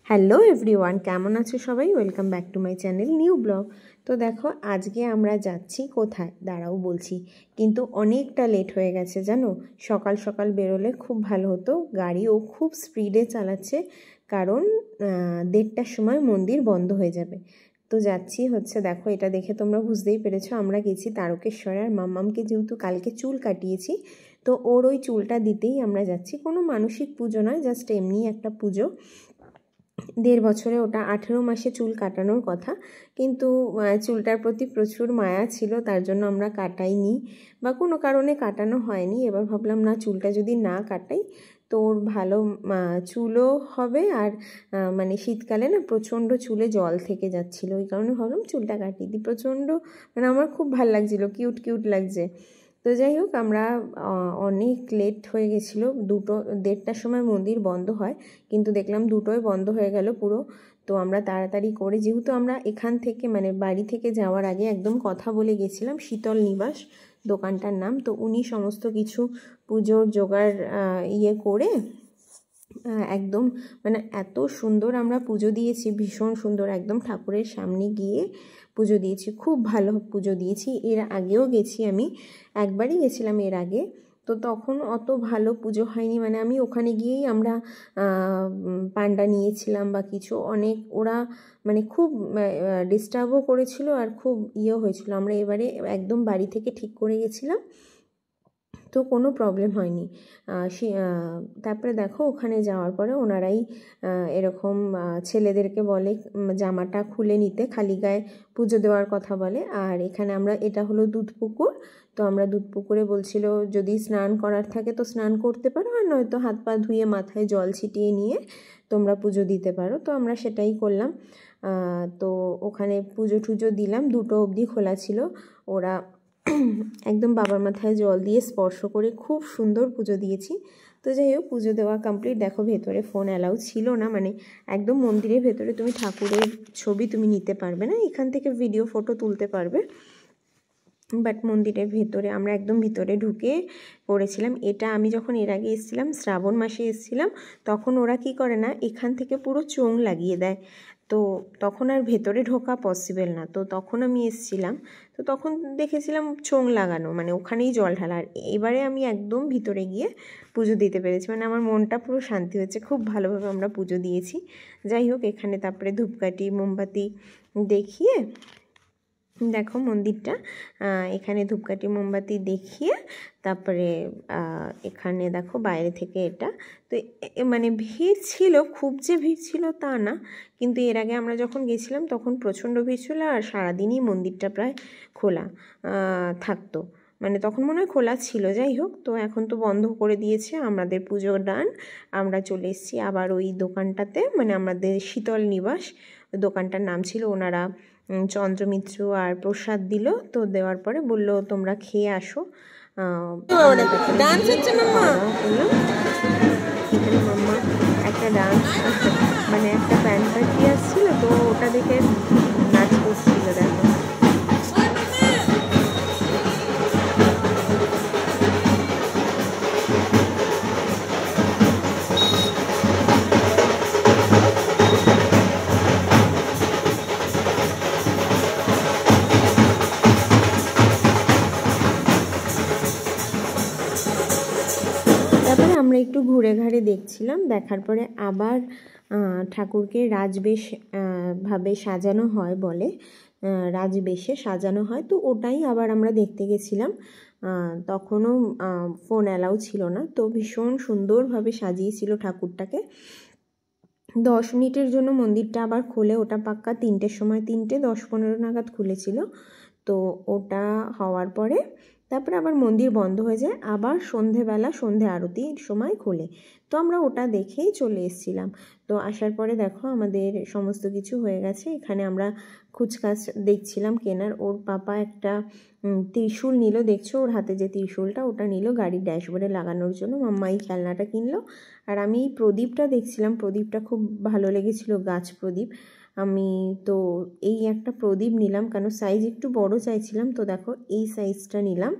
Hello everyone, কেমন আছো সবাই? Welcome back to my channel new blog. তো দেখো আজকে আমরা যাচ্ছি কোথায়, দাঁড়াও বলছি, কিন্তু অনেকটা লেট হয়ে গেছে জানো। সকাল সকাল বেরোলে খুব ভালো হতো, গাড়িও খুব স্পিডে চালাচ্ছে, কারণ 1:30টার সময় মন্দির বন্ধ হয়ে যাবে। তো যাচ্ছি হচ্ছে, দেখো এটা দেখে তোমরা বুঝতেই পেরেছো আমরা গেছি তারকেশ্বরে। আর মাম্মামকে যেহেতু কালকে চুল কাটিয়েছি, তো ওর ওই চুলটা দিতেই আমরা যাচ্ছি। কোনো মানসিক পুজো নয়, জাস্ট এমনি একটা পুজো। 1.5 বছরে ওটা 18 মাসে চুল কাটানোর কথা, কিন্তু চুলটার প্রতি প্রচুর মায়া ছিল, তার জন্য আমরা কাটাইনি বা কোনো কারণে কাটানো হয়নি। এবার ভাবলাম না, চুলটা যদি না কাটাই তো ওর ভালো চুলও হবে, আর মানে শীতকালে না প্রচণ্ড চুলে জল থেকে যাচ্ছিলো, ওই কারণে ভাবলাম চুলটা কাটিয়ে দিই। প্রচণ্ড মানে আমার খুব ভালো লাগছিলো, কিউট কিউট লাগছে। তো যাই হোক, আমরা অনেক লেট হয়ে গেছিলো, 1:30টার সময় মন্দির বন্ধ হয়, কিন্তু দেখলাম 2টোয় বন্ধ হয়ে গেল পুরো। তো আমরা তাড়াতাড়ি করে, যেহেতু আমরা এখান থেকে মানে বাড়ি থেকে যাওয়ার আগে একদম কথা বলে গেছিলাম, শীতল নিবাস দোকানটার নাম, তো উনি সমস্ত কিছু পুজোর জোগাড় করে একদম মানে এত সুন্দর আমরা পুজো দিয়েছি, ভীষণ সুন্দর, একদম ঠাকুরের সামনে গিয়ে পুজো দিয়েছি, খুব ভালো পুজো দিয়েছি। এর আগেও গেছি, আমি একবারই গেছিলাম এর আগে, তো তখন অত ভালো পুজো হয়নি। মানে আমি ওখানে গিয়েই আমরা পান্ডা নিয়েছিলাম বা কিছু, অনেক ওরা মানে খুব ডিস্টার্বও করেছিল আর খুব হয়েছিল। আমরা এবারে একদম বাড়ি থেকে ঠিক করে গেছিলাম, তো কোনো প্রবলেম হয়নি। তারপরে দেখো ওখানে যাওয়ার পরে ওনারাই এরকম ছেলেদেরকে বলে জামাটা খুলে নিতে, খালি গায়ে পুজো দেওয়ার কথা বলে। আর এখানে আমরা, এটা হলো দুধপুকুর, তো আমরা দুধপুকুরে বলছিল যদি স্নান করার থাকে তো স্নান করতে পারো, আর নয়তো হাত পা ধুয়ে মাথায় জল ছিটিয়ে নিয়ে তোমরা পুজো দিতে পারো। তো আমরা সেটাই করলাম। তো ওখানে পুজো টুজো দিলাম, 2টো অবধি খোলা ছিল। ওরা একদম বাবার মাথায় জল দিয়ে স্পর্শ করে খুব সুন্দর পুজো দিয়েছি। তো যাই হোক, পুজো দেওয়া কমপ্লিট। দেখো ভেতরে ফোন অ্যালাউ ছিল না, মানে একদম মন্দিরের ভেতরে তুমি ঠাকুরের ছবি তুমি নিতে পারবে না, এখান থেকে ভিডিও ফটো তুলতে পারবে, বাট মন্দিরের ভেতরে আমরা একদম ভিতরে ঢুকে পড়েছিলাম। এটা আমি যখন এর আগে এসেছিলাম, শ্রাবণ মাসে এসেছিলাম, তখন ওরা কি করে না, এখান থেকে পুরো চোং লাগিয়ে দেয়, তো তখন আর ভেতরে ঢোকা পসিবল না। তো তখন আমি এসেছিলাম, তো তখন দেখেছিলাম চোং লাগানো, মানে ওখানেই জল ঢালা। আর এবারে আমি একদম ভিতরে গিয়ে পুজো দিতে পেরেছি, মানে আমার মনটা পুরো শান্তি হয়েছে, খুব ভালোভাবে আমরা পুজো দিয়েছি। যাই হোক, এখানে তারপরে ধূপকাঠি মোমবাতি দেখিয়ে, দেখো মন্দিরটা, এখানে ধূপকাঠি মোমবাতি দেখিয়ে তারপরে এখানে দেখো বাইরে থেকে এটা, তো মানে ভিড় ছিল, খুব যে ভিড় ছিল তা না, কিন্তু এর আগে আমরা যখন গেছিলাম তখন প্রচণ্ড ভিড় ছিল, আর সারাদিনই মন্দিরটা প্রায় খোলা থাকতো, মানে তখন মনে হয় খোলা ছিল। যাই হোক, তো এখন তো বন্ধ করে দিয়েছে, আমাদের পুজো ডান, আমরা চলে এসেছি আবার ওই দোকানটাতে, মানে আমাদের শীতল নিবাস দোকানটার নাম ছিল। ওনারা চন্দ্রমিত্র আর প্রসাদ দিল, তো দেওয়ার পরে বললো তোমরা খেয়ে আসো। ডান্স হচ্ছে মাম্মা, এখানে মাম্মা একটা ডান্স মানে একটা প্যান্ট পার্টি আসছিল, তো ওটা দেখে নাচ করছিল, দেখো। তারপরে আমরা একটু ঘুরে ঘাড়ে দেখছিলাম, দেখার পরে আবার ঠাকুরকে রাজবেশ ভাবে সাজানো হয় বলে, রাজবেশে সাজানো হয়, তো ওটাই আবার আমরা দেখতে গেছিলাম। তখনও ফোন অ্যালাউ ছিল না, তো ভীষণ সুন্দরভাবে সাজিয়েছিল ঠাকুরটাকে। 10 মিনিটের জন্য মন্দিরটা আবার খোলে, ওটা পাক্কা 3টের সময়, 3টে 10-15 নাগাদ খুলেছিল। তো ওটা হওয়ার পরে তারপরে আবার মন্দির বন্ধ হয়ে যায়, আবার সন্ধেবেলা সন্ধে আরতির সময় খোলে, তো আমরা ওটা দেখেই চলে এসেছিলাম। তো আসার পরে দেখো আমাদের সমস্ত কিছু হয়ে গেছে, এখানে আমরা কুচকাচ দেখছিলাম কেনার। ওর পাপা একটা ত্রিশূল নিল, দেখছো ওর হাতে যে ত্রিশূলটা, ওটা নিল গাড়ির ড্যাশবোর্ডে লাগানোর জন্য। মাম্মা এই খেলনাটা কিনলো। আর আমি প্রদীপটা দেখছিলাম, প্রদীপটা খুব ভালো লেগেছিল, গাছ প্রদীপ। আমি তো এই একটা প্রদীপ নিলাম, কারণ সাইজ একটু বড় চাইছিলাম, তো দেখো এই সাইজটা নিলাম।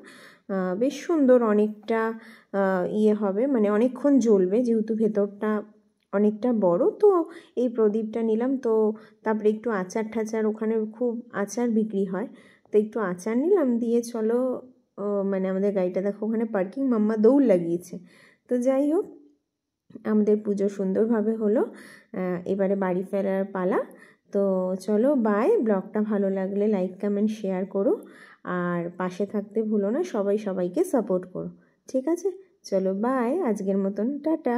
বেশ সুন্দর, অনেকটা হবে, মানে অনেকক্ষণ জ্বলবে, যেহেতু ভেতরটা অনেকটা বড়, তো এই প্রদীপটা নিলাম। তো তারপরে একটু আচার ঠাচার, ওখানে খুব আচার বিক্রি হয়, তো একটু আচার নিলাম, দিয়ে চলো মানে আমাদের গাড়িটা দেখো ওখানে পার্কিং, মাম্মা দৌড় লাগিয়েছে। তো যাই হোক, আমাদের পুজো সুন্দরভাবে হলো। এবারে বাড়ি ফেরার পালা। তো চলো বাই। ব্লগটা ভালো লাগলে লাইক কমেন্ট শেয়ার করো, আর পাশে থাকতে ভুলো না, সবাই সবাইকে সাপোর্ট করো। ঠিক আছে, চলো বাই, আজকের মতন টাটা।